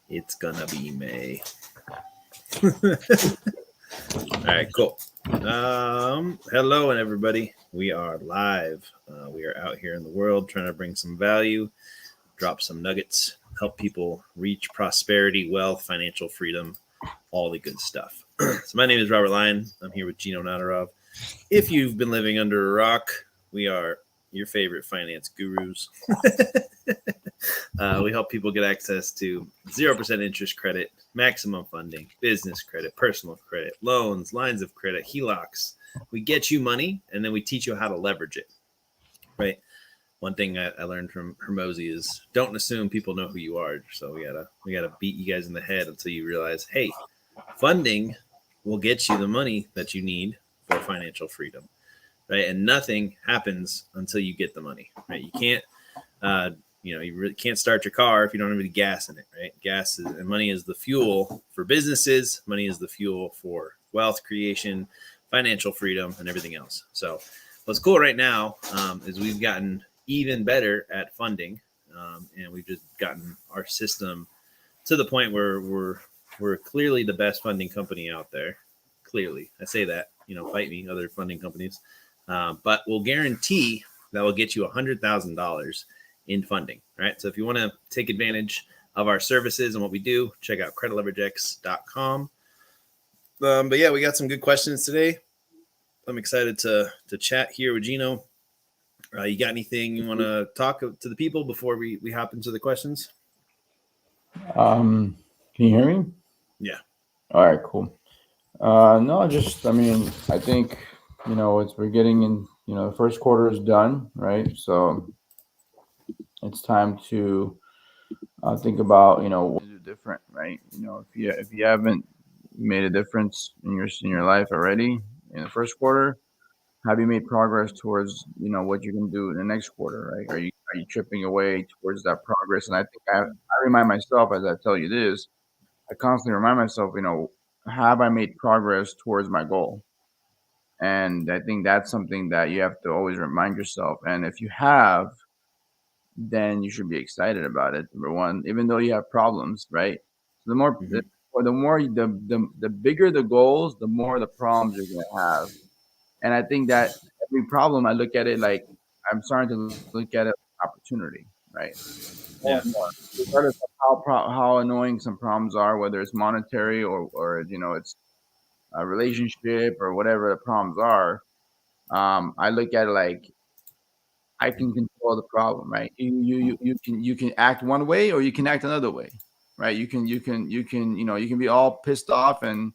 It's gonna be May. All right, cool. Hello and everybody. We are live. We are out here in the world trying to bring some value, drop some nuggets, help people reach prosperity, wealth, financial freedom, all the good stuff. So my name is Robert Lyon. I'm here with Gino Nadarov. If you've been living under a rock, we are your favorite finance gurus. We help people get access to 0% interest credit, maximum funding, business credit, personal credit, loans, lines of credit, HELOCs. We get you money, and then we teach you how to leverage it, right? One thing I learned from Hermosi is don't assume people know who you are. So we gotta beat you guys in the head until you realize, hey, funding will get you the money that you need for financial freedom, right? And nothing happens until you get the money, right? You can't, you really can't start your car if you don't have any gas in it, right? Gas is, and money is the fuel for businesses. Money is the fuel for wealth creation, financial freedom, and everything else. So what's cool right now is we've gotten even better at funding, and we've just gotten our system to the point where we're clearly the best funding company out there. Clearly, I say that, fight me, other funding companies, but we'll guarantee that will get you $100,000 in funding, right? So if you want to take advantage of our services and what we do, check out creditleveragex.com. But yeah, we got some good questions today. I'm excited to chat here with Gino. You got anything you want to talk to the people before we hop into the questions? Can you hear me? Yeah. All right, cool. No, I think, we're getting in, the first quarter is done, right? So it's time to think about, what to do different, right? If you haven't made a difference in your life already in the first quarter, have you made progress towards, what you can do in the next quarter, right? Are you chipping away towards that progress? And I think I remind myself as I tell you this, I constantly remind myself, have I made progress towards my goal? And I think that's something that you have to always remind yourself. And if you have, then you should be excited about it. Number one, even though you have problems, right? So Mm-hmm. the bigger the goals, the more the problems you're gonna have. And I think that every problem, I look at it like I'm starting to look at it as an opportunity, right? More Yeah. and more, regardless of how annoying some problems are, whether it's monetary or it's a relationship or whatever the problems are. I look at it like I can control the problem, right? You can act one way or you can act another way, right? You can be all pissed off and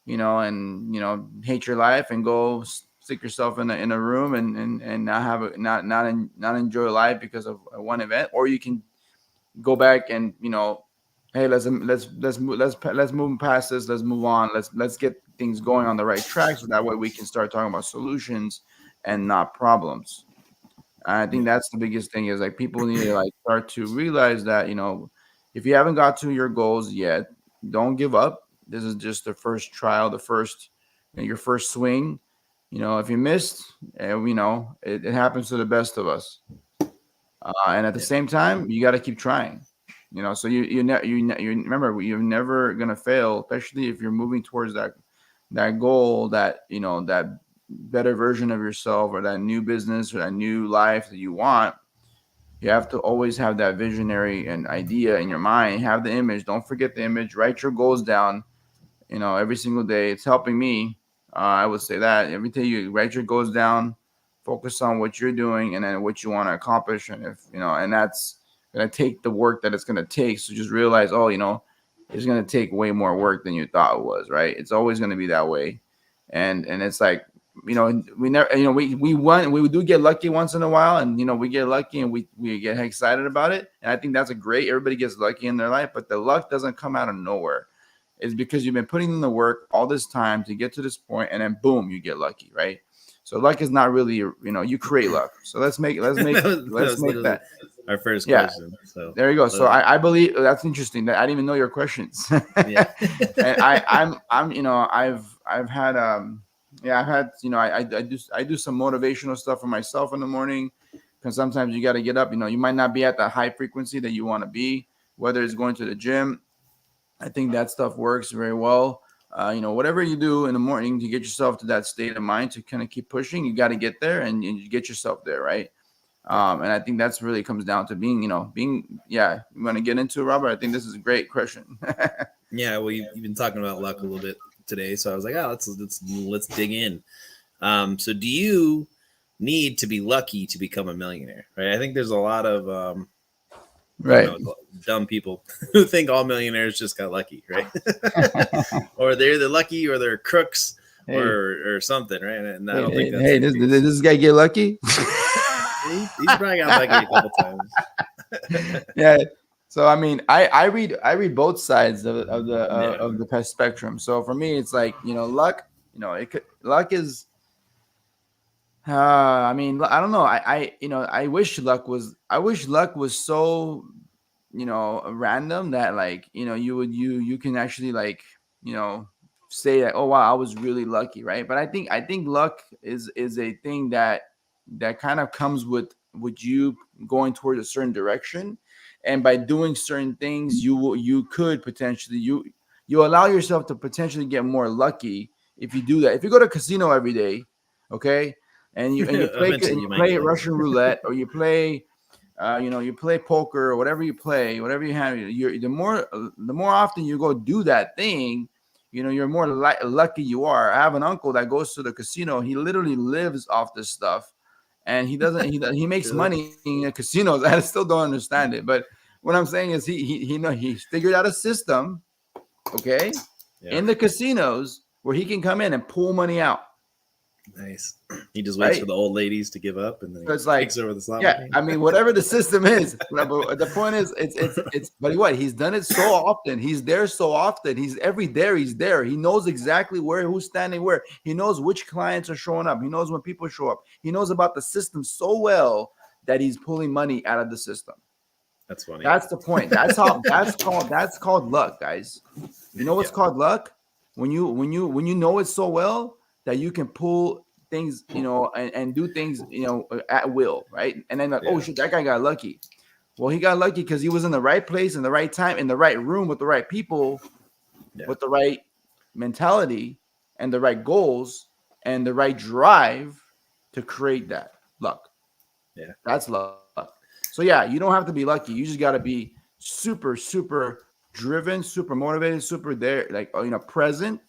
hate your life and go stick yourself in a room and not have a, not enjoy life because of one event, or you can go back and hey, let's move past this, let's move on, let's get things going on the right track so that way we can start talking about solutions and not problems. I think Yeah. that's the biggest thing is like people need to like start to realize that if you haven't got to your goals yet, don't give up. This is just the first trial, the first your first swing. If you missed, it happens to the best of us. And at the Yeah. same time, you got to keep trying. So you remember you're never gonna fail, especially if you're moving towards that goal, that better version of yourself, or that new business or that new life that you want. You have to always have that visionary and idea in your mind. Have the image. Don't forget the image. Write your goals down. Every single day. It's helping me. I would say that every day you write your goals down, focus on what you're doing and then what you want to accomplish. And if and that's gonna take the work that it's gonna take. So just realize, oh, it's gonna take way more work than you thought it was. Right? It's always gonna be that way. And it's like we never we do get lucky once in a while, and we get lucky and we get excited about it. And I think that's a great. Everybody gets lucky in their life, but the luck doesn't come out of nowhere. Is because you've been putting in the work all this time to get to this point, and then boom, you get lucky, right? So luck is not really, you create luck. So That let's was make literally that. our first Yeah, question. So there you go. So love it. I believe that's interesting. That I didn't even know your questions. Yeah. And I'm I've had yeah, I've had I do some motivational stuff for myself in the morning, because sometimes you got to get up. You might not be at the high frequency that you want to be, whether it's going to the gym. I think that stuff works very well. Whatever you do in the morning to get yourself to that state of mind to kind of keep pushing, you got to get there and you get yourself there, right? And I think that's really comes down to yeah. You want to get into it, Robert? I think this is a great question. Yeah, well, you've been talking about luck a little bit today, so I was like, let's dig in. So do you need to be lucky to become a millionaire? Right? I think there's a lot of Right. dumb people who think all millionaires just got lucky, right? Or they're either lucky or they're crooks or something, right? And I don't think that's does this guy get lucky? He's probably got lucky a couple times. Yeah. So I mean, I read both sides of the spectrum. So for me, it's like luck. Luck is. I mean, I don't know. I wish luck was so random that like you can actually like say that, oh wow, I was really lucky, right? But I think luck is a thing that kind of comes with you going towards a certain direction, and by doing certain things you could potentially you allow yourself to potentially get more lucky if you do that. If you go to a casino every day, okay, and you play Russian roulette, or you play you play poker or whatever you play, whatever you have, the more often you go do that thing, you're more lucky you are. I have an uncle that goes to the casino. He literally lives off this stuff, and he makes money in casinos. I still don't understand it, but what I'm saying is he figured out a system, okay, in the casinos where he can come in and pull money out. Nice. He just waits for the old ladies to give up, and then it's like takes over the slot. Yeah, I mean, whatever the system is. But the point is, it's. But what, he's done it so often. He's there so often. He's there. He's there. He knows exactly who's standing where. He knows which clients are showing up. He knows when people show up. He knows about the system so well that he's pulling money out of the system. That's funny. That's the point. That's called luck, guys. You know what's called luck? When you know it so well that you can pull things, and do things, at will, right? And then oh shit, that guy got lucky. Well, he got lucky because he was in the right place, in the right time, in the right room with the right people, with the right mentality and the right goals and the right drive to create that luck. Yeah, that's luck. So yeah, you don't have to be lucky. You just got to be super, super driven, super motivated, super there, like present,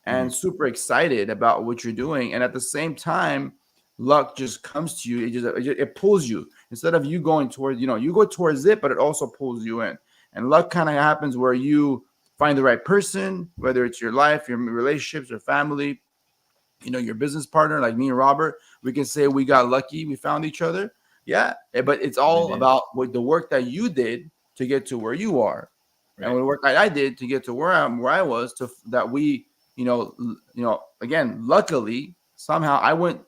and super excited about what you're doing. And at the same time, luck just comes to you. It pulls you instead of you going towards, you go towards it, but it also pulls you in. And luck kind of happens where you find the right person, whether it's your life, your relationships, or family, your business partner, like me and Robert. We can say we got lucky. We found each other. Yeah. But it's all about the work that you did to get to where you are. Right. And the work that I did to get to where I was, that we, again, luckily, somehow I went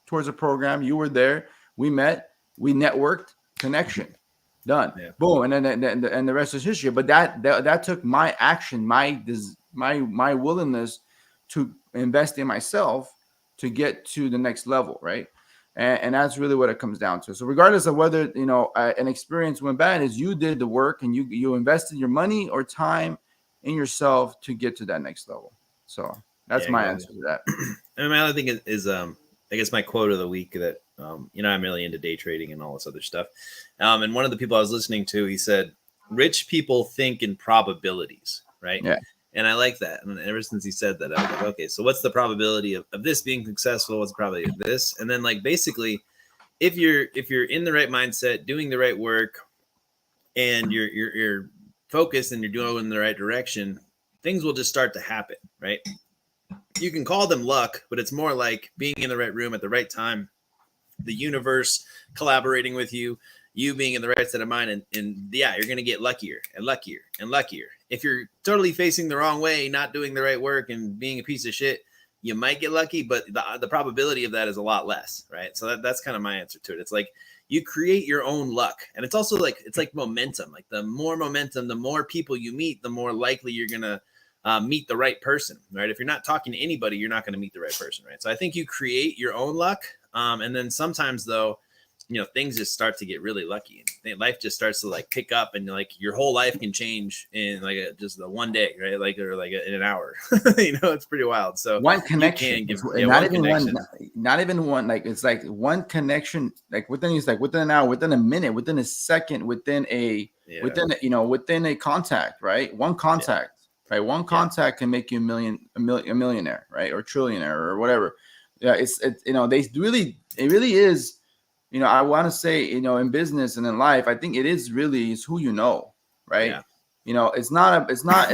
towards a program. You were there. We met. We networked. Connection. Done. Yeah. Boom. And then the rest is history. But that took my action, my willingness to invest in myself to get to the next level, right? And that's really what it comes down to. So regardless of whether an experience went bad, is you did the work and you invested your money or time in yourself to get to that next level. So that's my answer to that. And my other thing is I guess my quote of the week that I'm really into day trading and all this other stuff. And one of the people I was listening to, he said, "Rich people think in probabilities," right? Yeah. And I like that. And ever since he said that, I was like, okay, so what's the probability of this being successful? What's the probability of this? And then like basically, if you're in the right mindset, doing the right work, and you're focused and you're doing it in the right direction, things will just start to happen, right? You can call them luck, but it's more like being in the right room at the right time, the universe collaborating with you, you being in the right state of mind, and yeah, you're going to get luckier and luckier and luckier. If you're totally facing the wrong way, not doing the right work and being a piece of shit, you might get lucky, but the probability of that is a lot less, right? So that's kind of my answer to it. It's like you create your own luck. And it's also like, it's like momentum. Like the more momentum, the more people you meet, the more likely you're going to meet the right person, right? If you're not talking to anybody, you're not going to meet the right person, right? So I think you create your own luck. And then sometimes though, things just start to get really lucky. Life just starts to like pick up, and like your whole life can change in like just the one day, right? Like or like in an hour. It's pretty wild. So one connection, you can give not one even connection. not even one. Like it's like one connection, like within an hour, within a minute, within a second, within a contact, right? One contact, right? One contact can make you a millionaire, right? Or trillionaire or whatever. Yeah, it really is. I want to say, in business and in life, I think it's who you know, right? Yeah. It's not about, it's not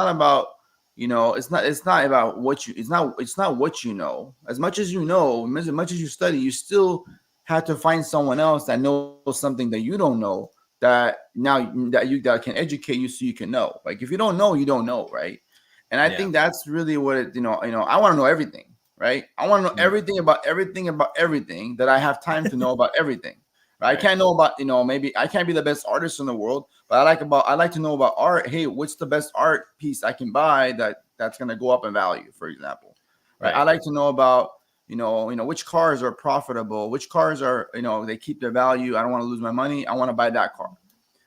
about what you, it's not what you know. As much as you know, as much as you study, you still have to find someone else that knows something that you don't know, that can educate you so you can know. Like if you don't know, you don't know, right? And I think that's really what it, I want to know everything. Right. I want to know everything about everything that I have time to know about everything. Right? I can't know about, maybe I can't be the best artist in the world, but I like to know about art. Hey, what's the best art piece I can buy that's going to go up in value, for example. Right. I like to know about, which cars are profitable, which cars are, they keep their value. I don't want to lose my money. I want to buy that car.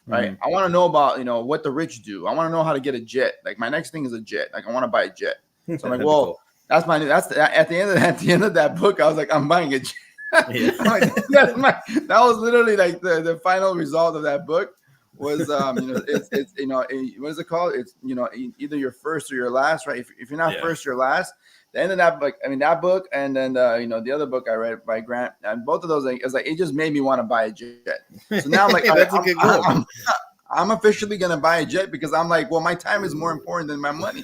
Right. I want to know about, what the rich do. I want to know how to get a jet. Like my next thing is a jet. Like I want to buy a jet. So I'm like, well, cool. At the end of that book, I was like, I'm buying a jet. That was literally like the final result of that book was, what is it called? It's, either your first or your last, right? If you're not first, you're last. The end of that book, that book, and then the other book I read by Grant, and both of those, it just made me want to buy a jet. So now I'm like, I'm officially gonna buy a jet because I'm like, well, my time is more important than my money.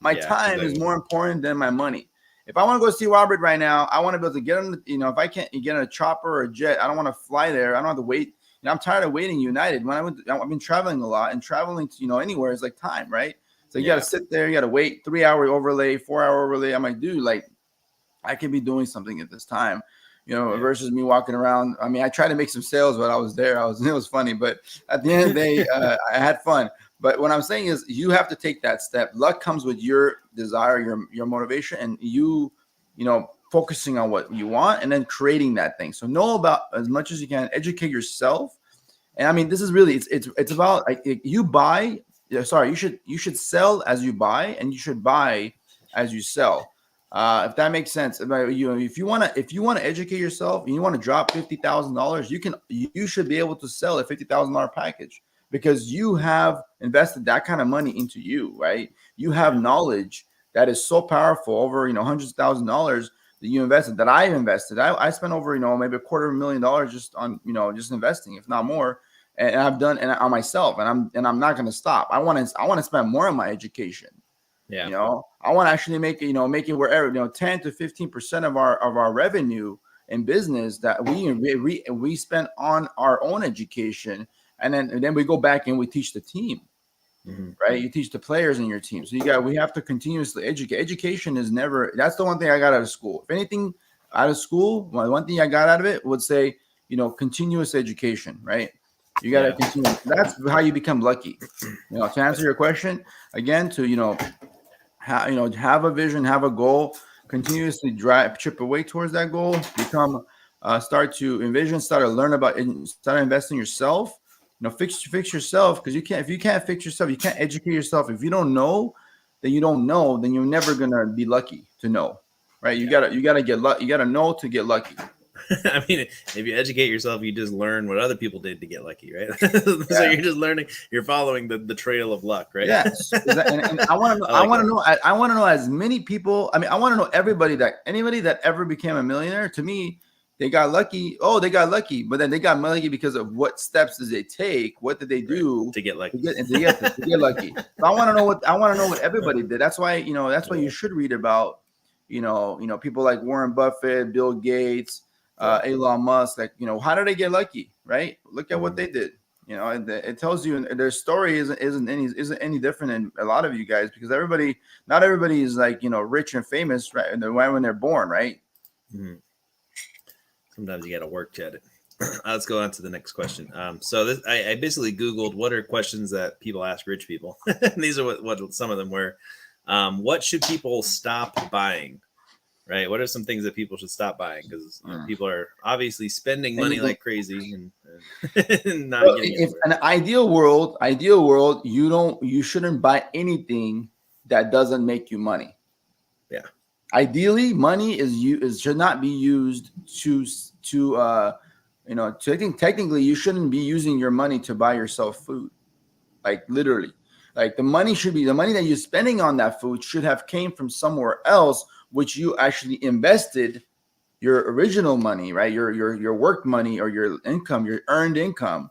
My time is more important than my money. If I want to go see Robert right now, I want to be able to get on, if I can't get on a chopper or a jet, I don't want to fly there. I don't have to wait. I'm tired of waiting United. I've been traveling a lot, and traveling to, anywhere is like time, right? So you got to sit there, you got to wait 3-hour overlay, 4-hour overlay. I'm like, dude, like I could be doing something at this time, versus me walking around. I mean, I tried to make some sales, but I was there. It was funny, but at the end of the day, I had fun. But what I'm saying is you have to take that step. Luck comes with your desire, your motivation, and you focusing on what you want and then creating that thing. So know about as much as you can, educate yourself. And I mean, this is really, it's about like you buy. Sorry, you should sell as you buy, and you should buy as you sell. If that makes sense. If you want to educate yourself and you want to drop $50,000, you should be able to sell a $50,000 package because you have invested that kind of money into you, right? You have knowledge that is so powerful, over hundreds of $1,000s that you invested, that I've invested. I spent over maybe $250,000 just on just investing, if not more. And I've done on myself, and I'm not going to stop. I want to spend more on my education. Yeah. I want to actually make it wherever 10 to 15% of our revenue in business that we spend on our own education, and then we go back and we teach the team. Right? You teach the players in your team. So we have to continuously educate. Education is never, that's the one thing I got out of school. If anything out of school, one thing I got out of it would say, continuous education, right? You got to continue. That's how you become lucky. To answer your question again, to, have a vision, have a goal, continuously chip away towards that goal, start to envision, start to learn about it, start investing in yourself. Fix yourself, because if you can't fix yourself, you can't educate yourself. If you don't know, then you don't know, then you're never gonna be lucky to know, right? You gotta get lucky. You gotta know to get lucky. I mean, if you educate yourself, you just learn what other people did to get lucky, right? So you're just learning, you're following the trail of luck, right? Yes. And I want to know as many people. I mean, I want to know anybody that ever became a millionaire. To me, they got lucky. Oh, they got lucky, but then they got lucky because of what steps did they take? What did they do to get lucky? To get lucky. So I want to know what everybody did. That's why you should read about people like Warren Buffett, Bill Gates, Elon Musk. Like how did they get lucky? Right? Look at what they did. It tells you their story isn't any different than a lot of you guys, because not everybody is like rich and famous right when they're born, right? Mm-hmm. Sometimes you got to work at it. Let's go on to the next question. So I basically Googled what are questions that people ask rich people. And these are what some of them were. What should people stop buying? right? What are some things that people should stop buying? Because people are obviously spending money like crazy and not Well, getting if anywhere. an ideal world, you shouldn't buy anything that doesn't make you money. Yeah. Ideally, money should not be used technically you shouldn't be using your money to buy yourself food. Like literally. Like the money that you're spending on that food should have came from somewhere else, which you actually invested your original money, right? Your work money or your income, your earned income.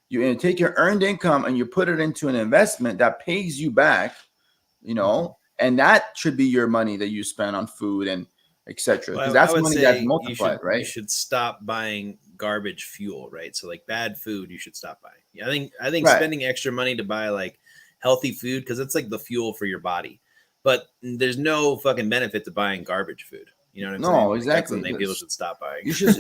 You take your earned income and you put it into an investment that pays you back, and that should be your money that you spend on food and etc. Because Well, I that's would money that's say multiplied, you right? should stop buying garbage fuel, right? So like bad food, you should stop buying. Yeah, I think Right. spending extra money to buy like healthy food because it's like the fuel for your body. But there's no fucking benefit to buying garbage food. You know what I'm saying? No, Like that's exactly. something people should stop buying. You should,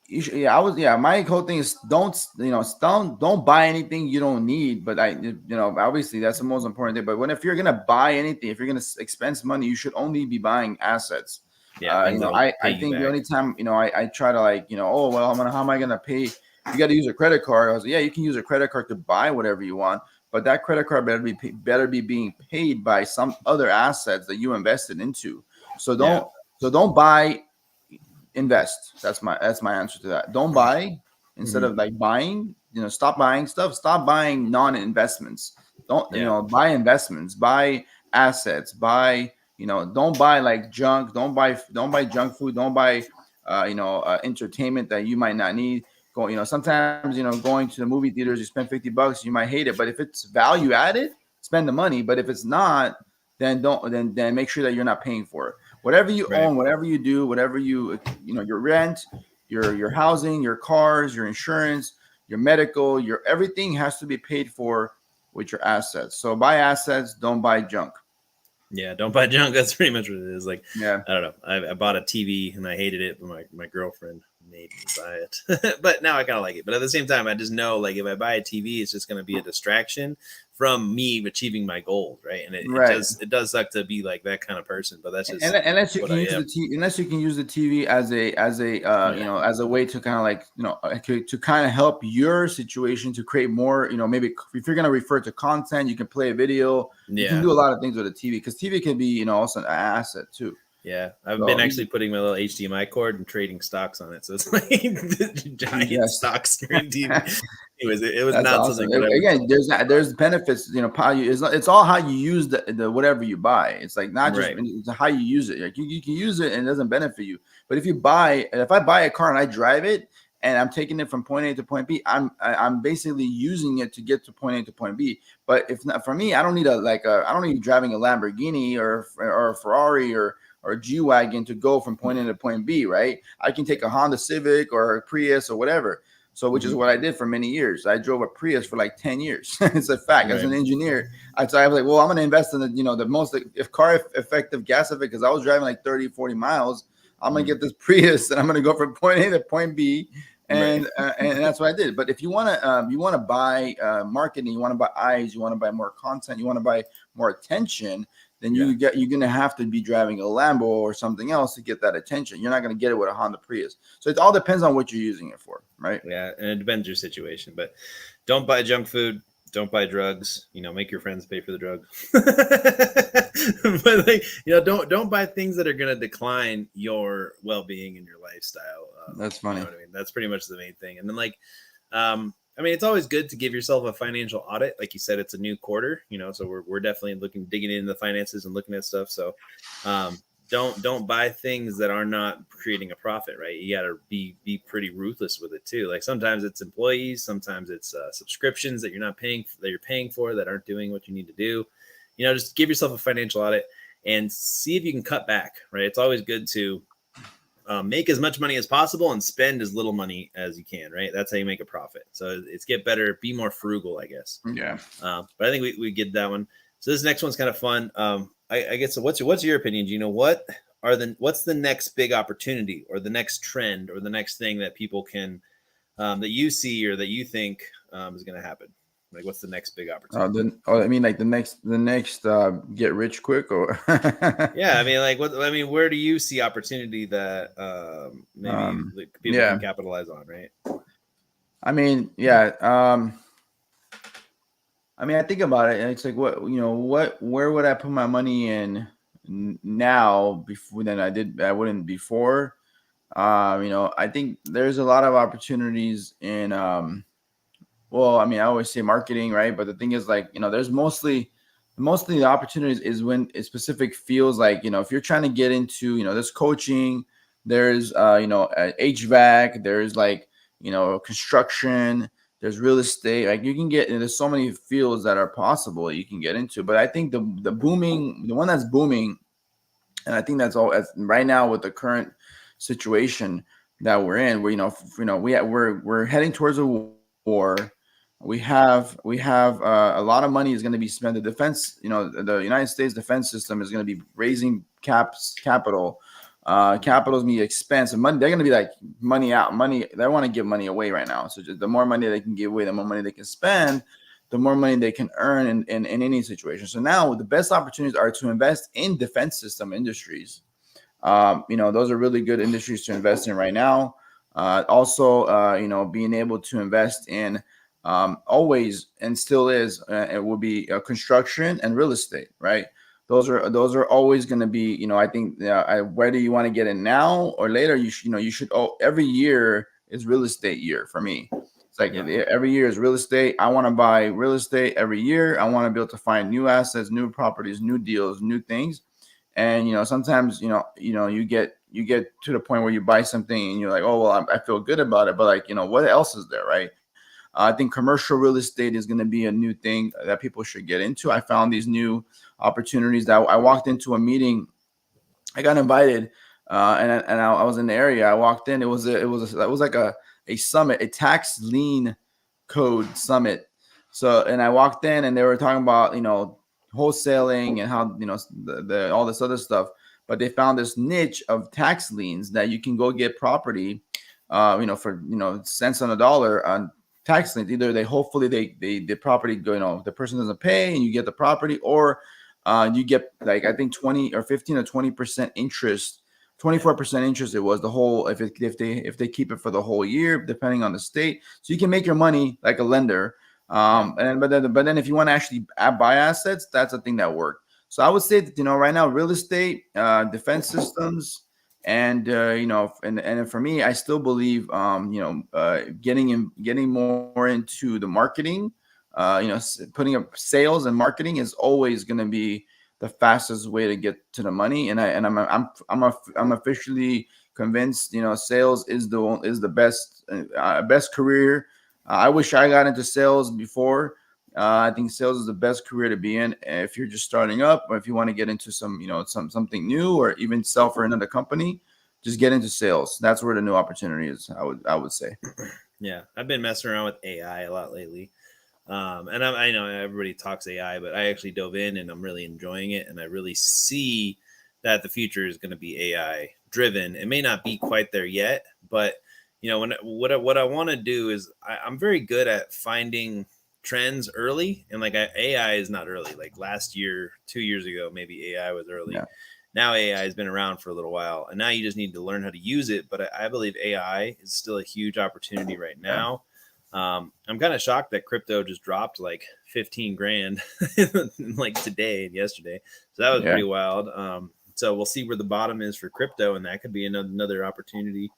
you should, yeah. My whole thing is don't buy anything you don't need. But obviously that's the most important thing. But if you're gonna buy anything, if you're gonna expense money, you should only be buying assets. Yeah, things that'll pay I you think the back. only time I try to oh well, how am I gonna pay? You got to use a credit card. I was like, yeah, you can use a credit card to buy whatever you want, but that credit card better be being paid by some other assets that you invested into. So don't buy, invest. That's my answer to that. Don't buy instead of like buying. Stop buying stuff. Stop buying non-investments. Don't buy investments. Buy assets. Buy don't buy like junk. Don't buy junk food. Don't buy entertainment that you might not need. Sometimes going to the movie theaters, you spend $50, you might hate it, but if it's value added, spend the money. But if it's not, then don't then make sure that you're not paying for it. Whatever you Right. own, whatever you do, whatever your rent, your housing, your cars, your insurance, your medical, your everything has to be paid for with your assets. So buy assets, don't buy junk. Yeah, don't buy junk. That's pretty much what it is. Like, Yeah. I don't know. I bought a TV and I hated it, but my girlfriend made me buy it. But now I kind of like it. But at the same time, I just know like if I buy a TV, it's just going to be a distraction from me achieving my goals, right? And it does suck to be like that kind of person. But that's just unless you what can I use am. the TV, unless you can use the TV as a as a way to kind of to kind of help your situation to create more, maybe if you're going to refer to content, you can play a video. You can Yeah. do a lot of things with a TV because TV can be also an asset too. Yeah, I've So, been actually putting my little HDMI cord and trading stocks on it, so it's like the giant Yes. stock screen TV. It was That's not awesome. something that I would Again, tell there's benefits. It's all how you use the whatever you buy. It's like not just Right. it's how you use it. Like you can use it and it doesn't benefit you. But if I buy a car and I drive it and I'm taking it from point A to point B, I'm basically using it to get to point A to point B. But if not for me, I don't need I don't need driving a Lamborghini or a Ferrari or a G-Wagon to go from point A to point B, right? I can take a Honda Civic or a Prius or whatever. So, which is what I did for many years. I drove a Prius for like 10 years. It's a fact. As an engineer, I was like, well, I'm going to invest in the most car effective gas effect because I was driving like 30, 40 miles. I'm going to get this Prius and I'm going to go from point A to point B. And that's what I did. But if you want to buy marketing, you want to buy eyes, you want to buy more content, you want to buy more attention, then you're going to have to be driving a Lambo or something else to get that attention. You're not going to get it with a Honda Prius. So it all depends on what you're using it for, right? Yeah, and it depends your situation. But don't buy junk food. Don't buy drugs. Make your friends pay for the drugs. But don't buy things that are going to decline your well-being and your lifestyle. That's funny. You know what I mean? That's pretty much the main thing. And then it's always good to give yourself a financial audit. Like you said, it's a new quarter, so we're definitely digging into the finances and looking at stuff. So don't buy things that are not creating a profit, right? You got to be pretty ruthless with it too. Like sometimes it's employees, sometimes it's subscriptions that you're paying for that aren't doing what you need to do. Just give yourself a financial audit and see if you can cut back, right? It's always good to make as much money as possible and spend as little money as you can, right? That's how you make a profit. So it's get better, be more frugal, I guess. Yeah. But I think we get that one. So this next one's kind of fun. I guess so. What's your opinion? Do you know what's the next big opportunity or the next trend or the next thing that people can that you see or that you think is going to happen? Like, what's the next big opportunity? I mean, like the next get rich quick or Yeah, I mean, like, what? I mean, where do you see opportunity that maybe like, people can yeah. capitalize on, right? I mean, yeah. I mean, I think about it, and it's like, where would I put my money in now before than I wouldn't before? I think there's a lot of opportunities in, well, I mean, I always say marketing, right? But the thing is, like, there's mostly the opportunities is when it specific feels like, if you're trying to get into, this coaching, there's, HVAC, there's like, construction, there's real estate, like you can get, there's so many fields that are possible you can get into. But I think the one that's booming, and I think that's all as right now with the current situation that we're in, where we're heading towards a war. We have a lot of money is going to be spent. The defense, the United States defense system is going to be raising capital. Capital is going to be expensive. Money, they're going to be like money out, money. They want to give money away right now. So just the more money they can give away, the more money they can spend, the more money they can earn in any situation. So now the best opportunities are to invest in defense system industries. Those are really good industries to invest in right now. Also, being able to invest in always and still is it will be construction and real estate, right? Those are always going to be, I think, whether you want to get in now or later, you should. Every year is real estate year for me. It's like every year is real estate. I want to buy real estate every year. I want to be able to find new assets, new properties, new deals, new things. And sometimes you get to the point where you buy something and you're like, oh well, I feel good about it, but like what else is there, right? I think commercial real estate is going to be a new thing that people should get into. I found these new opportunities that I walked into a meeting. I got invited, and I was in the area. I walked in. It was like a summit, a tax lien code summit. So, and I walked in, and they were talking about wholesaling and how the all this other stuff. But they found this niche of tax liens that you can go get property, for cents on a dollar on tax liens. Either the property go, the person doesn't pay and you get the property, or you get like I think 20 or 15 or 20% interest, 24% interest. It was the whole if they keep it for the whole year, depending on the state. So you can make your money like a lender. But then if you want to actually buy assets, that's a thing that works. So I would say that right now real estate, defense systems, and and for me, I still believe getting more into the marketing, putting up sales and marketing is always going to be the fastest way to get to the money. And I'm officially convinced sales is the best career. I wish I got into sales before. I think sales is the best career to be in if you're just starting up, or if you want to get into something new, or even sell for another company. Just get into sales. That's where the new opportunity is. I would say. Yeah, I've been messing around with AI a lot lately, and I know everybody talks AI, but I actually dove in and I'm really enjoying it, and I really see that the future is going to be AI driven. It may not be quite there yet, but what I want to do is I'm very good at finding trends early, and like AI is not early. Like last year, 2 years ago, maybe AI was early. Yeah. Now AI has been around for a little while, and now you just need to learn how to use it. But I believe AI is still a huge opportunity right now. I'm kind of shocked that crypto just dropped like 15 grand like today and yesterday. So that was pretty wild. So we'll see where the bottom is for crypto, and that could be another opportunity.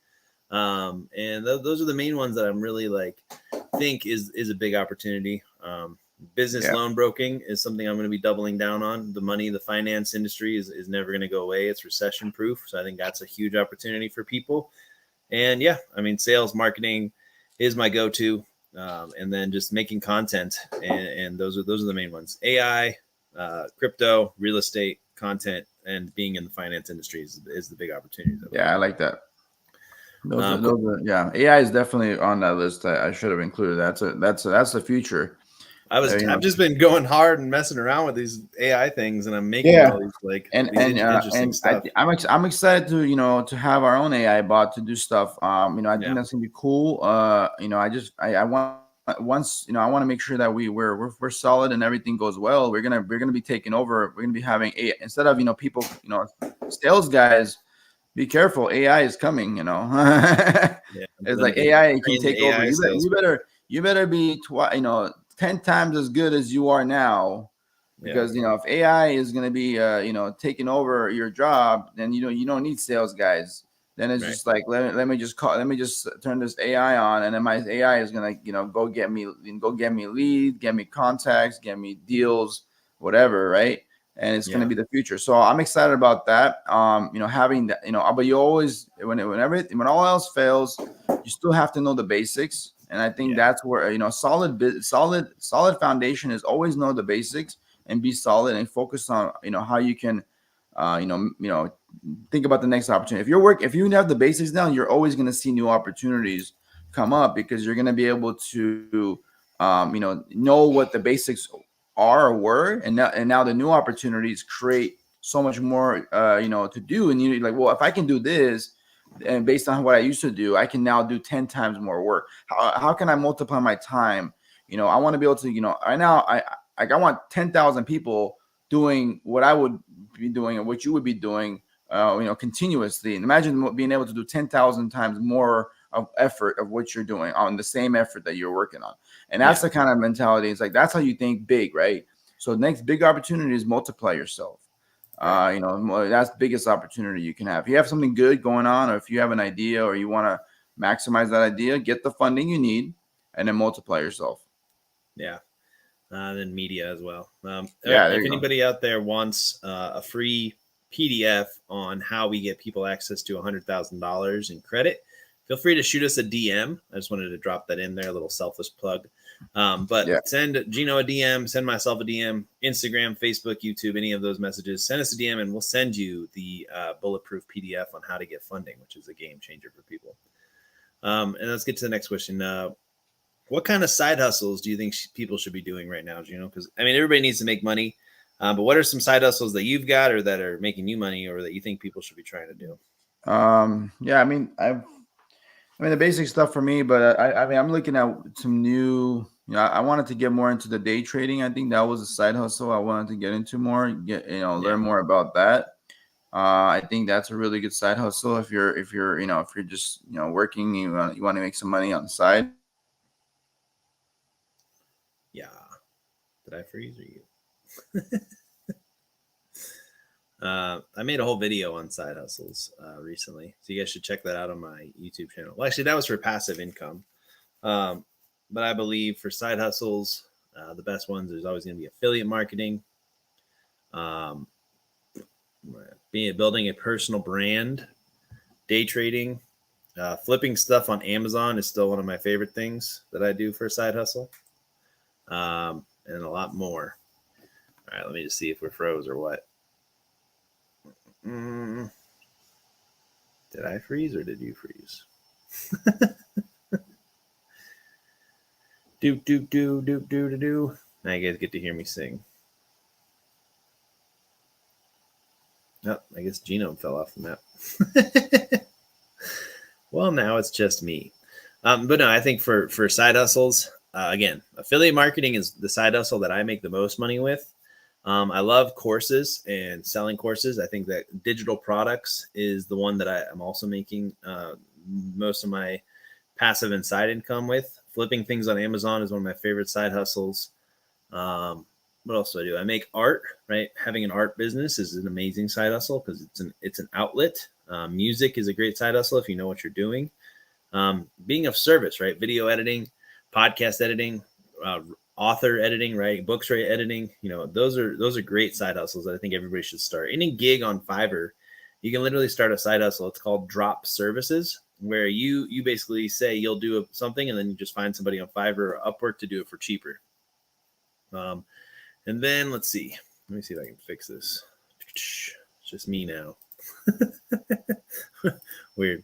And those are the main ones that I'm really think is a big opportunity. Business loan broking is something I'm going to be doubling down on. The finance industry is never going to go away. It's recession proof. So I think that's a huge opportunity for people. And sales, marketing is my go-to. And then just making content. And those are the main ones. AI, crypto, real estate, content, and being in the finance industry is the big opportunity. Yeah, I like that. AI is definitely on that list. I should have included that. That's the future. I've just been going hard and messing around with these AI things, and I'm making all these interesting stuff. I'm excited to have our own AI bot to do stuff. I think that's gonna be cool. I want once I want to make sure that we're solid and everything goes well. We're gonna be taking over. We're gonna be having instead of people, sales guys. Be careful, AI is coming. Yeah, It's them like AI can trained take over. AI sales. You better be 10 times as good as you are now. Yeah, Because if AI is going to be taking over your job, then you don't need sales guys. Then it's right. just like let me just turn this AI on, and then my AI is gonna go get me leads, get me contacts, get me deals, whatever, right? And it's gonna Yeah, be the future. So I'm excited about that. Having that, but you always when all else fails, you still have to know the basics. And I think yeah, that's where solid foundation is always know the basics and be solid and focus on how you can think about the next opportunity. If you have the basics down, you're always going to see new opportunities come up because you're going to be able to know what the basics are or were, and now the new opportunities create so much more to do. And you're like, well, if I can do this, and based on what I used to do, I can now do 10 times more work. How can I multiply my time? I want to be able to, right now, I want 10,000 people doing what I would be doing and what you would be doing, continuously. And imagine being able to do 10,000 times more of effort of what you're doing on the same effort that you're working on. And that's yeah, the kind of mentality. It's like, that's how you think big, right? So the next big opportunity is multiply yourself. right. That's the biggest opportunity you can have. If you have something good going on, or if you have an idea or you want to maximize that idea, get the funding you need and then multiply yourself. Yeah. Then media as well. Yeah, there If you go. anybody out there wants a free PDF on how we get people access to $100,000 in credit, feel free to shoot us a DM. I just wanted to drop that in there, a little selfish plug. But Yeah. send Gino a DM, send myself a DM, Instagram, Facebook, YouTube, any of those messages. Send us a DM and we'll send you the bulletproof PDF on how to get funding, which is a game changer for people. And let's get to the next question. What kind of side hustles do you think people should be doing right now, Gino? Because I mean, everybody needs to make money, but what are some side hustles that you've got or that are making you money or that you think people should be trying to do? Yeah, I mean the basic stuff for me, but I mean I'm looking at some new. I wanted to get more into the day trading. I think that was a side hustle I wanted to get into more, Yeah, learn more about that. I think that's a really good side hustle if you're just working, you want to make some money on the side. yeah. Did I freeze or you? I made a whole video on side hustles recently, so you guys should check that out on my YouTube channel. Well, actually, that was for passive income, um, but I believe for side hustles, the best ones there's always going to be affiliate marketing, um, building a personal brand, day trading, flipping stuff on Amazon is still one of my favorite things that I do for a side hustle, and a lot more. All right, let me just see if we're froze or what. Mm, did I freeze or did you freeze? Do do do do do do do. Now you guys get to hear me sing. Oh, I guess Genome fell off the map. Well, now it's just me. But no, I think for side hustles, again, affiliate marketing is the side hustle that I make the most money with. I love courses and selling courses. I think that digital products is the one that I'm also making most of my passive and side income with. Flipping things on Amazon is one of my favorite side hustles. What else do I do? I make art, right? Having an art business is an amazing side hustle because it's an outlet. Music is a great side hustle if you know what you're doing. Being of service, right? Video editing, podcast editing, author editing, right? Books, right? Editing. Those are great side hustles that I think everybody should start. Any gig on Fiverr, you can literally start a side hustle. It's called drop services, where you basically say you'll do something and then you just find somebody on Fiverr or Upwork to do it for cheaper. And then let's see. Let me see if I can fix this. It's just me now. Weird.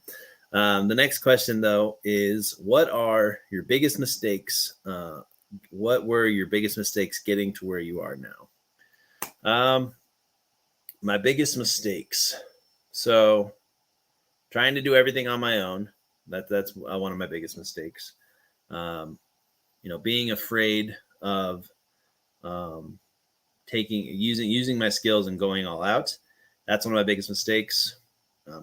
The next question, though, is what are your biggest mistakes? What were your biggest mistakes getting to where you are now? My biggest mistakes. So, trying to do everything on my own. That's one of my biggest mistakes. being afraid of using my skills and going all out. That's one of my biggest mistakes.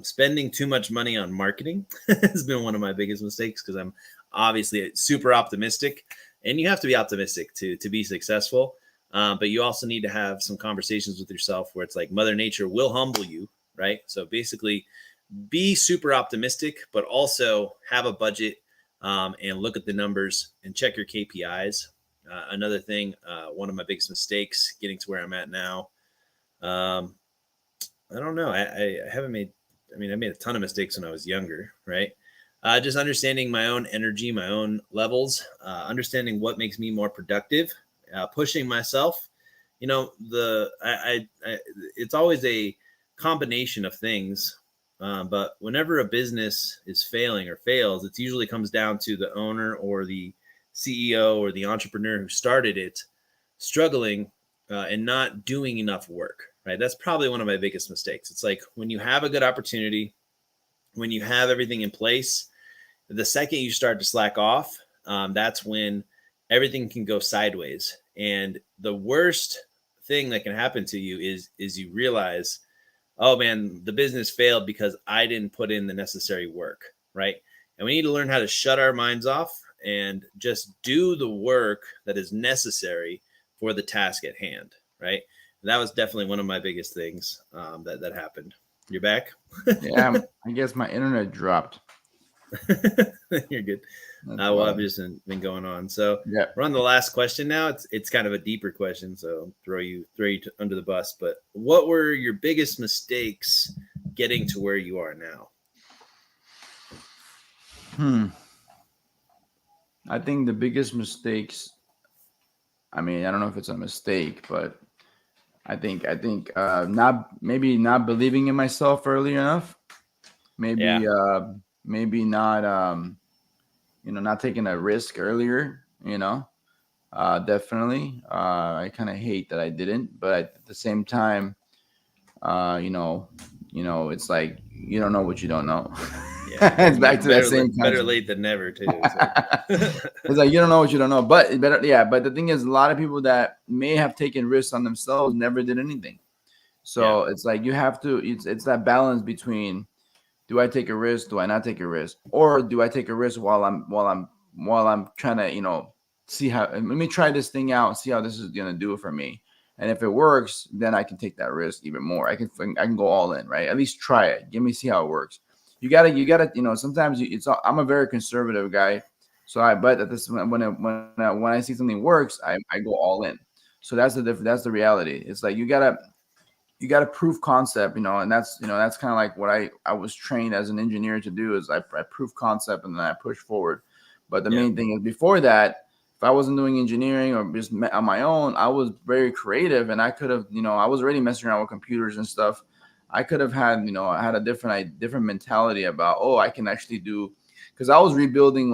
Spending too much money on marketing has been one of my biggest mistakes because I'm obviously super optimistic, and you have to be optimistic to be successful. But you also need to have some conversations with yourself where it's like Mother Nature will humble you, right? So basically, be super optimistic, but also have a budget and look at the numbers and check your KPIs. Another thing, one of my biggest mistakes getting to where I'm at now. I don't know. I haven't made. I mean, I made a ton of mistakes when I was younger, right? Just understanding my own energy, my own levels, understanding what makes me more productive, pushing myself. It's always a combination of things. But whenever a business is failing or fails, it usually comes down to the owner or the CEO or the entrepreneur who started it struggling and not doing enough work, right? That's probably one of my biggest mistakes. It's like when you have a good opportunity, when you have everything in place, the second you start to slack off, that's when everything can go sideways. And the worst thing that can happen to you is you realize, oh man, the business failed because I didn't put in the necessary work, right? And we need to learn how to shut our minds off and just do the work that is necessary for the task at hand, right? And that was definitely one of my biggest things that happened. You're back? Yeah, I guess my internet dropped. You're good. Well, I've just been going on. So yeah, we're on the last question now. It's kind of a deeper question, so throw you under the bus. But what were your biggest mistakes getting to where you are now? I think the biggest mistakes. I mean, I don't know if it's a mistake, but I think not believing in myself early enough. Maybe not not taking a risk earlier. Definitely. I kind of hate that I didn't, but at the same time, it's like you don't know what you don't know. Yeah, it's back to that same better late than never too. It's like you don't know what you don't know, but better, yeah. But the thing is, a lot of people that may have taken risks on themselves never did anything. So it's like you have to. It's that balance between, do I take a risk? Do I not take a risk? Or do I take a risk while I'm trying to see how? Let me try this thing out and see how this is gonna do it for me. And if it works, then I can take that risk even more. I can go all in, right? At least try it. Give me see how it works. You gotta sometimes I'm a very conservative guy, so but at this when I see something works, I go all in. So that's the reality. It's like you gotta prove concept, and that's kind of like what I was trained as an engineer to do is I prove concept and then I push forward. But the main thing is before that, if I wasn't doing engineering or just on my own, I was very creative and I could have, I was already messing around with computers and stuff. I could have had, I had a different mentality about, I can actually do, because I was rebuilding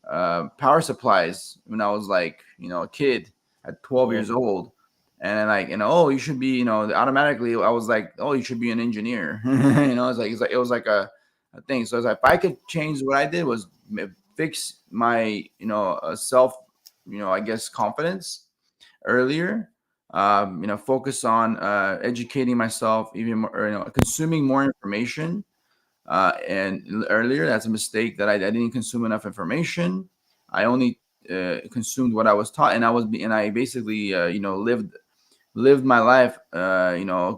power supplies when I was like, a kid at 12 years old. And like, you should be, automatically I was like, you should be an engineer. It was like a thing. So it's like, if I could change, what I did was fix my, self, I guess confidence earlier. Focus on educating myself even more, or, consuming more information. And earlier, that's a mistake that I didn't consume enough information. I only consumed what I was taught, and I basically, lived my life,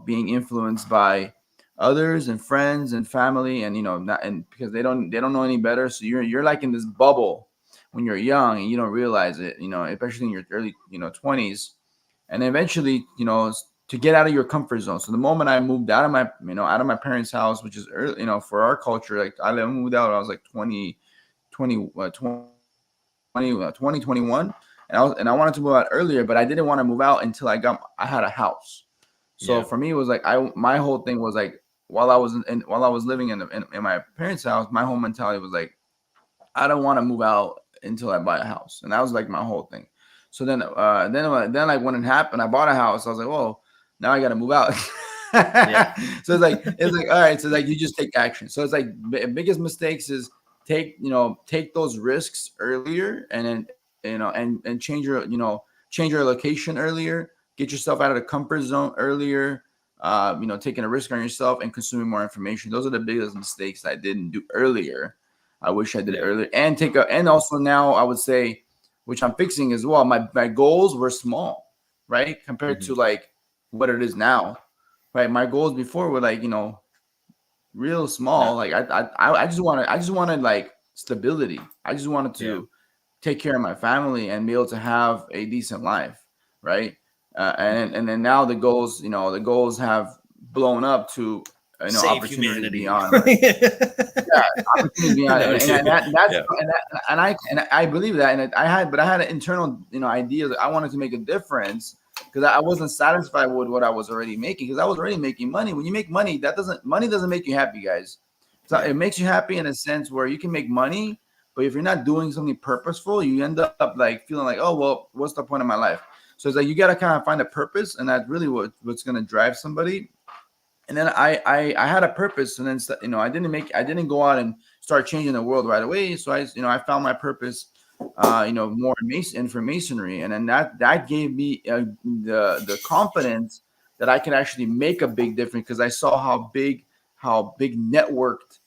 being influenced by others and friends and family, and not, and because they don't know any better, so you're like in this bubble when you're young and you don't realize it, especially in your early 20s, and eventually to get out of your comfort zone. So the moment I moved out of my parents' house, which is early, for our culture, like I moved out when I was like 2021. And I wanted to move out earlier, but I didn't want to move out until I had a house. So for me, it was like my whole thing was like, while I was living in my parents' house, my whole mentality was like, I don't want to move out until I buy a house, and that was like my whole thing. So then like when it happened, I bought a house. I was like, well, now I got to move out. So it's like all right. So like you just take action. So it's like biggest mistakes is take those risks earlier, and then and change your location earlier, get yourself out of the comfort zone earlier, taking a risk on yourself and consuming more information. Those are the biggest mistakes I didn't do earlier. I wish I did it earlier. And also now I would say, which I'm fixing as well, my goals were small, right? Compared to like what it is now, right? My goals before were like, real small. Like I just wanted like stability. I just wanted to take care of my family and be able to have a decent life, right? And then now the goals have blown up to Save opportunities humanity. beyond. Opportunities beyond, and I believe that, and I had an internal idea that I wanted to make a difference because I wasn't satisfied with what I was already making because I was already making money. When you make money, money doesn't make you happy, guys. So it makes you happy in a sense where you can make money, but if you're not doing something purposeful, you end up like feeling like, oh well, what's the point of my life? So it's like you got to kind of find a purpose, and that's really what's going to drive somebody. And then I had a purpose, and then I didn't go out and start changing the world right away. So I found my purpose, more in Freemasonry, and then that gave me the confidence that I can actually make a big difference because I saw how big networked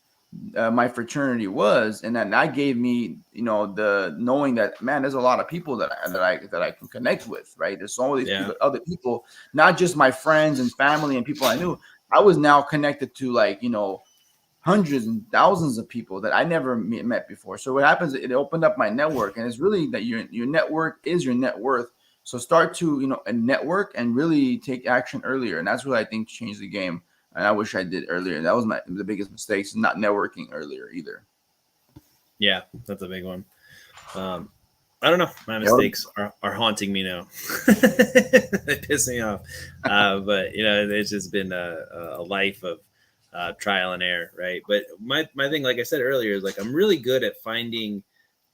my fraternity was, and then that gave me the knowing that, man, there's a lot of people that I can connect with, right? There's all these other people, not just my friends and family and people I knew. I was now connected to like hundreds and thousands of people that I never met before. So what happens? It opened up my network, and it's really that your network is your net worth. So start to a network and really take action earlier, and that's what I think changed the game. And I wish I did earlier. That was the biggest mistake, is not networking earlier either. Yeah, that's a big one. I don't know. My mistakes are haunting me now. They piss me off. But it's just been a life of trial and error, right? But my thing, like I said earlier, is like I'm really good at finding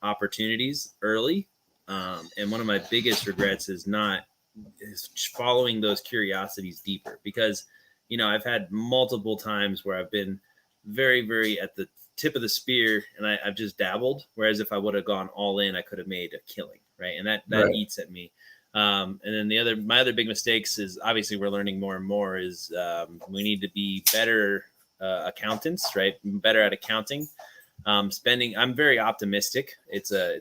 opportunities early. And one of my biggest regrets is following those curiosities deeper because I've had multiple times where I've been very, very at the tip of the spear and I've just dabbled. Whereas if I would have gone all in, I could have made a killing. Right. And that right. eats at me. And then my other big mistakes is obviously we're learning more and more is we need to be better accountants, right? Better at accounting. Spending. I'm very optimistic. It's a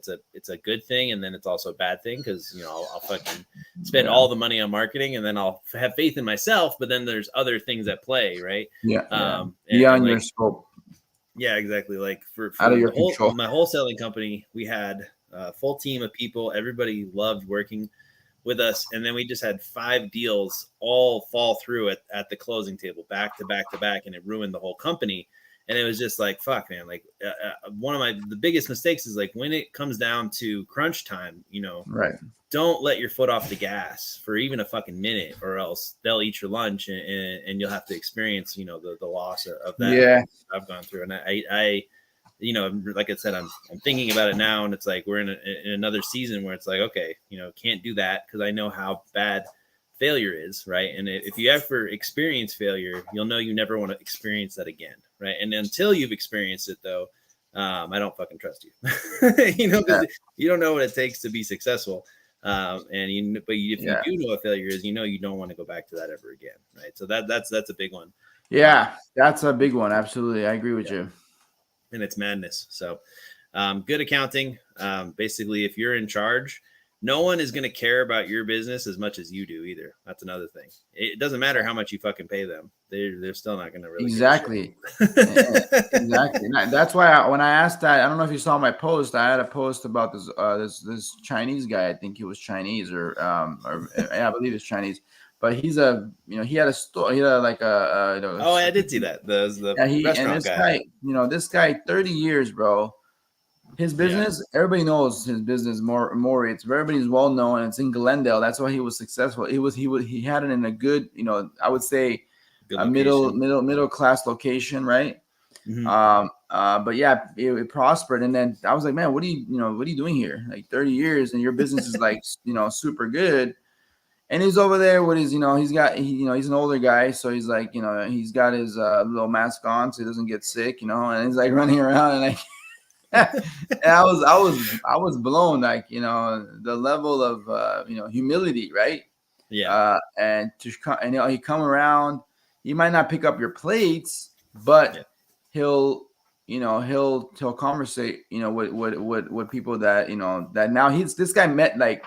good thing, and then it's also a bad thing because I'll fucking spend all the money on marketing, and then I'll have faith in myself. But then there's other things at play, right? Beyond your scope. Yeah, exactly. Like for out of your control. My wholesaling company, we had a full team of people. Everybody loved working with us, and then we just had 5 deals all fall through at the closing table, back to back to back, and it ruined the whole company. And it was just like, fuck, man. Like one of the biggest mistakes is like when it comes down to crunch time, right. Don't let your foot off the gas for even a fucking minute, or else they'll eat your lunch and you'll have to experience, the loss of that. Yeah. I've gone through. And I like I said, I'm thinking about it now, and it's like we're in another season where it's like, okay, can't do that because I know how bad failure is, right? And if you ever experience failure, you'll know you never want to experience that again, right? And until you've experienced it, though, I don't fucking trust you. Because you don't know what it takes to be successful. But if you do know what failure is, you don't want to go back to that ever again, right? So that's a big one. Yeah, that's a big one. Absolutely, I agree with you. And it's madness. So, good accounting. Basically, if you're in charge, no one is going to care about your business as much as you do either. That's another thing. It doesn't matter how much you fucking pay them. They're still not going to really. Exactly. Exactly. That's why when I asked that, I don't know if you saw my post. I had a post about this Chinese guy. I think he was Chinese or I believe it's Chinese. But he's he had a store. He had Oh, I did see that. The restaurant guy. This guy, 30 years, bro. His business, everybody knows his business. Moritz, everybody's well known. It's in Glendale. That's why he was successful. He had it in a good, I would say, a middle class location, right? Mm-hmm. But yeah, it prospered. And then I was like, man, what are you doing here? Like 30 years, and your business is like, super good. And he's over there with his, he's an older guy, so he's like, he's got his little mask on so he doesn't get sick, and he's like running around and like. And I was blown, like, the level of humility, right? Yeah. And he come around. He might not pick up your plates, but Yeah. he'll conversate, with people that that now this guy met, like,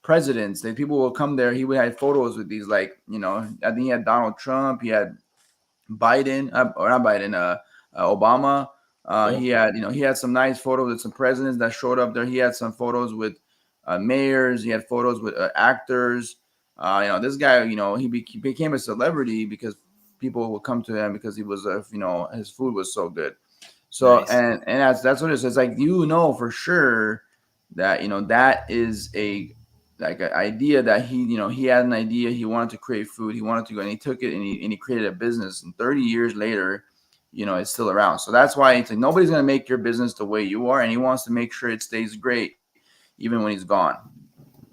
presidents. That people will come there. He would have photos with these, like, I think he had Donald Trump. He had Biden, or not Biden, Obama. Cool. He had some nice photos with some presidents that showed up there. He had some photos with mayors. He had photos with actors. This guy, he became a celebrity because people would come to him because he was, his food was so good. So, Nice. and that's what it is. It's like, for sure that that is a like an idea that he had an idea. He wanted to create food. He wanted to go, and he took it, and he created a business. And 30 years later, it's still around. So that's why it's like nobody's gonna make your business the way you are, and he wants to make sure it stays great even when he's gone.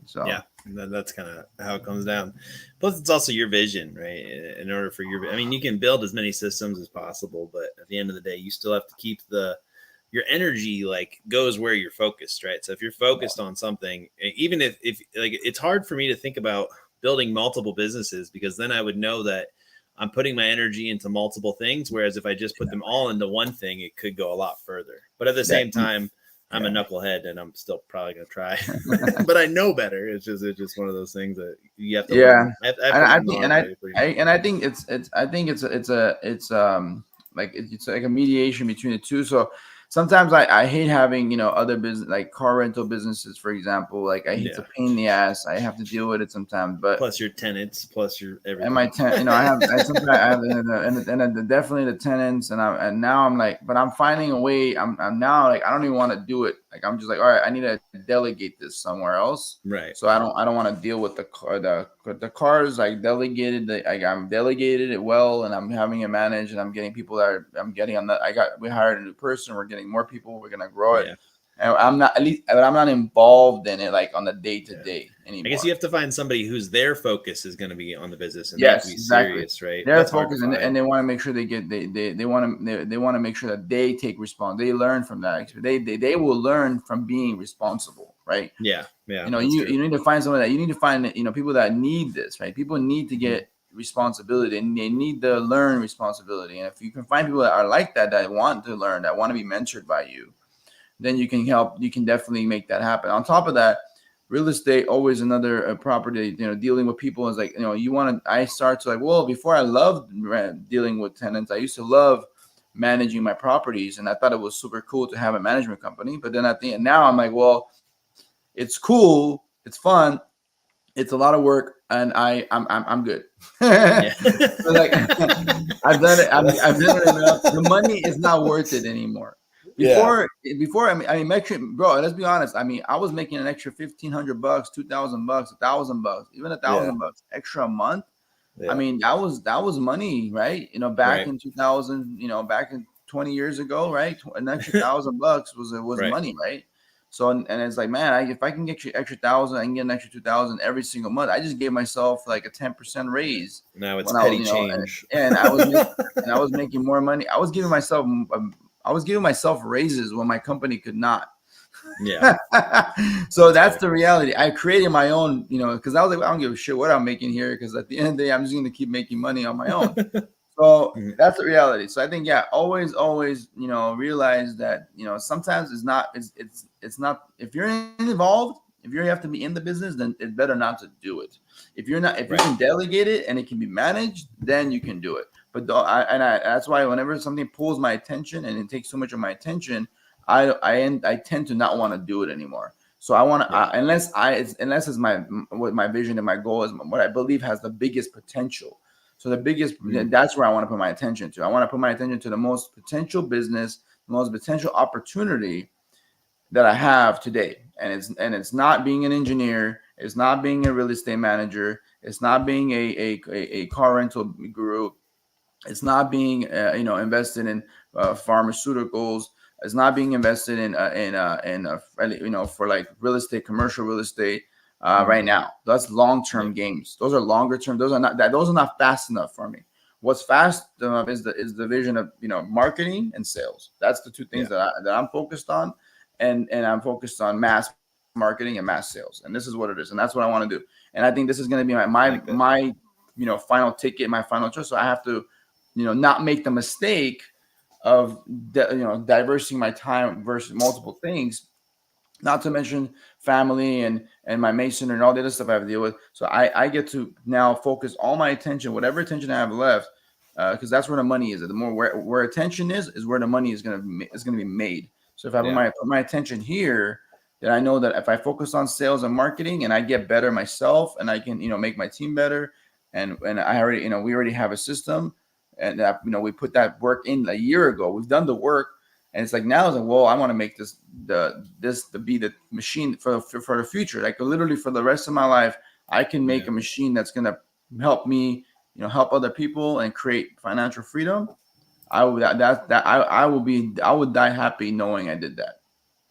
So yeah, that's kind of how it comes down. Plus, it's also your vision, right? In order for you can build as many systems as possible, but at the end of the day, you still have to keep your energy like goes where you're focused, right? So if you're focused on something, even if like, it's hard for me to think about building multiple businesses, because then I would know that I'm putting my energy into multiple things. Whereas if I just put them all into one thing, it could go a lot further. But at the same time, I'm a knucklehead, and I'm still probably gonna try, but I know better. It's just one of those things that you have to. Yeah, learn. I think it's like a mediation between the two. So sometimes I hate having other business, like car rental businesses, for example. Like, I hate to pain in the ass. I have to deal with it sometimes. But plus your tenants, plus your everything. And my sometimes I have and definitely the tenants, and now I'm like, but I'm finding a way. I'm now, like, I don't even want to do it. Like, I'm just like, all right, I need to delegate this somewhere else. Right. So I don't want to deal with the car. The cars, like, delegated. I'm delegated it well, and I'm having it managed, and I'm getting people I'm getting on that. We hired a new person. We're getting more people. We're gonna grow it. Yeah. And I'm not involved in it, like, on the day to day anymore. I guess you have to find somebody whose their focus is going to be on the business, and yes, be exactly. serious, right? Their focus, and they want to make sure they want to make sure that they take responsibility. They learn from that. They will learn from being responsible, right? Yeah. You need to find someone that you need to find people that need this, right? People need to get responsibility, and they need to learn responsibility. And if you can find people that are like that want to learn, that want to be mentored by you, then you can help. You can definitely make that happen. On top of that, real estate, always another property. Dealing with people is like, you want to. I start to, like, well, before I loved dealing with tenants, I used to love managing my properties, and I thought it was super cool to have a management company. But then now I'm like, well, it's cool, it's fun, it's a lot of work, and I'm good. So, like, I've done it. I've done it enough. The money is not worth it anymore. Before, bro, let's be honest. I was making an extra $1,500, $2,000, $1,000, even $1,000 extra a month. Yeah. That was money, right? Back in 2000, back in 20 years ago, right? An extra $1,000 was money, right? So, and it's like, man, if I can get you extra 1,000, I can get an extra 2,000 every single month. I just gave myself like a 10% raise. Now it's petty change, and I was making more money. I was giving myself raises when my company could not. Yeah. So that's the reality. I created my own, because I was like, I don't give a shit what I'm making here, because at the end of the day, I'm just going to keep making money on my own. So that's the reality. So I think, always, realize that, sometimes it's not, if you're involved, if you have to be in the business, then it's better not to do it. If you can delegate it and it can be managed, then you can do it. But that's why whenever something pulls my attention and it takes so much of my attention, I tend to not want to do it anymore. So I want to, unless it's my vision and my goal is what I believe has the biggest potential. So that's where I want to put my attention to. I want to put my attention to the most potential business, the most potential opportunity that I have today. And it's not being an engineer. It's not being a real estate manager. It's not being a car rental guru. It's not being invested in pharmaceuticals. It's not being invested in for like real estate, commercial real estate. Right now, that's long-term games. Those are longer term. Those are not fast enough for me. what's fast is the vision of, you know, marketing and sales. That's the two things that I'm focused on, and I'm focused on mass marketing and mass sales, and this is what it is, and that's what I want to do. And I think this is going to be my you know, final ticket, my final choice. So I have to, you know, not make the mistake of you know, diversing my time versus multiple things, not to mention family and my Mason and all the other stuff I have to deal with. So I get to now focus all my attention, whatever attention I have left, because that's where the money is. The more where attention is where the money is gonna be made. So if I put my attention here, then I know that if I focus on sales and marketing and I get better myself, and I can, you know, make my team better, and I already, you know, we already have a system, and you know, we put that work in a year ago. We've done the work. And it's like now it's like, well, I want to make this to be the machine for the future. Like literally for the rest of my life, I can make a machine that's gonna help me, you know, help other people and create financial freedom. I would I would die happy knowing I did that.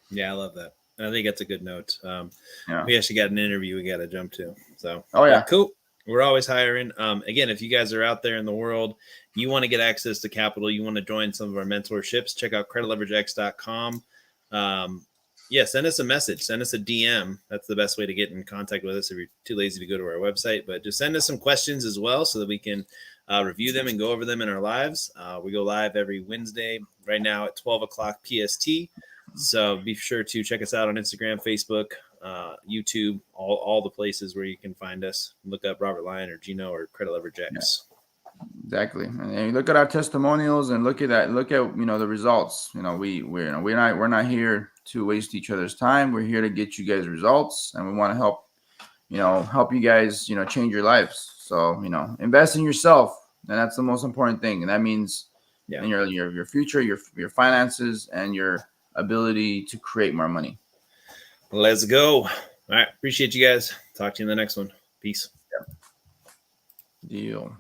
Yeah, I love that. I think that's a good note. Yeah. We actually got an interview we got to jump to. So cool. We're always hiring. Again, if you guys are out there in the world, you want to get access to capital, you want to join some of our mentorships, check out creditleveragex.com. Send us a message, send us a DM. That's the best way to get in contact with us if you're too lazy to go to our website. But just send us some questions as well so that we can review them and go over them in our lives. We go live every Wednesday right now at 12 o'clock PST. So be sure to check us out on Instagram, Facebook, YouTube, all the places where you can find us. Look up Robert Lyon or Gino or Credit Leverage X. Exactly. And look at our testimonials and look at you know, the results. You know, we're not here to waste each other's time. We're here to get you guys results, and we want to help you guys, you know, change your lives. So, you know, invest in yourself, and that's the most important thing. And that means in your future, your finances, and your ability to create more money. Let's go. All right. Appreciate you guys. Talk to you in the next one. Peace. Deal.